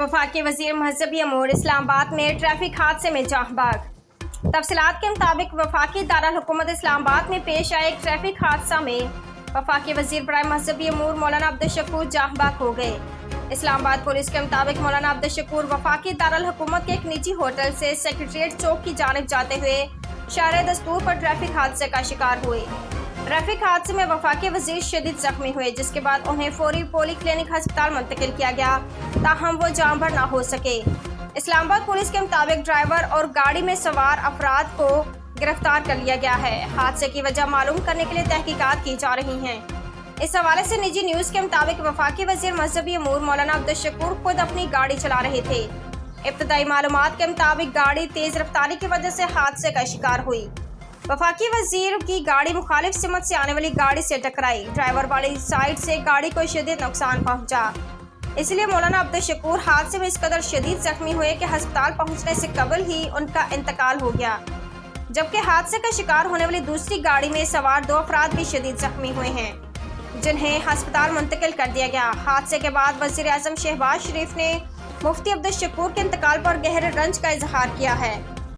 वफाकी वजीर महजबी अमूर इस्लामाबाद में ट्रैफिक हादसे में जाँ बहक। तफसीलात के मुताबिक वफाकी दारुल हुकूमत इस्लामाबाद में पेश आए एक ट्रैफिक हादसा में वफाकी वजीर बराए महजबी अमूर मौलाना अब्दुल शकूर जाँ बहक हो गए। इस्लामाबाद पुलिस के मुताबिक मौलाना अब्दुल शकूर वफाकी दारुल हुकूमत के एक निजी होटल से सेक्रेटेरिएट चौक की जानिब जाते हुए शारे दस्तूर पर ट्रैफिक हादसे का शिकार हुए। ट्रैफिक हादसे में वफाकी वजीर शदीद जख्मी हुए, जिसके बाद उन्हें फौरी पोली क्लिनिक अस्पताल मुंतकिल किया गया, ताहम वो जान भर न हो सके। इस्लामाबाद पुलिस के मुताबिक ड्राइवर और गाड़ी में सवार अफराद को गिरफ्तार कर लिया गया है। हादसे की वजह मालूम करने के लिए तहकीकात की जा रही हैं। इस हवाले से निजी न्यूज़ के मुताबिक वफाकी वजीर महजबी अमूर मौलाना अब्दुल शकूर खुद अपनी गाड़ी चला रहे थे। इब्तदाई मालूमात के मुताबिक गाड़ी तेज रफ्तारी की वजह से हादसे का शिकार हुई। वफाकी वजीर की गाड़ी मुखालिफ सिमत से आने वाली गाड़ी से टकराई। ड्राइवर वाली साइड से गाड़ी को शदीद नुकसान पहुंचा, इसलिए मौलाना अब्दुल शकूर हादसे में इस कदर शदीद जख्मी हुए कि अस्पताल पहुंचने से कबल ही उनका इंतकाल हो गया, जबकि हादसे का शिकार होने वाली दूसरी गाड़ी में सवार 2 अफराद भी शदीद जख्मी हुए हैं, जिन्हें अस्पताल मुंतकिल कर दिया गया। हादसे के बाद वज़ीर आज़म शहबाज शरीफ ने मुफ्ती अब्दुल शकूर के इंतकाल पर गहरे रंज का इजहार किया है।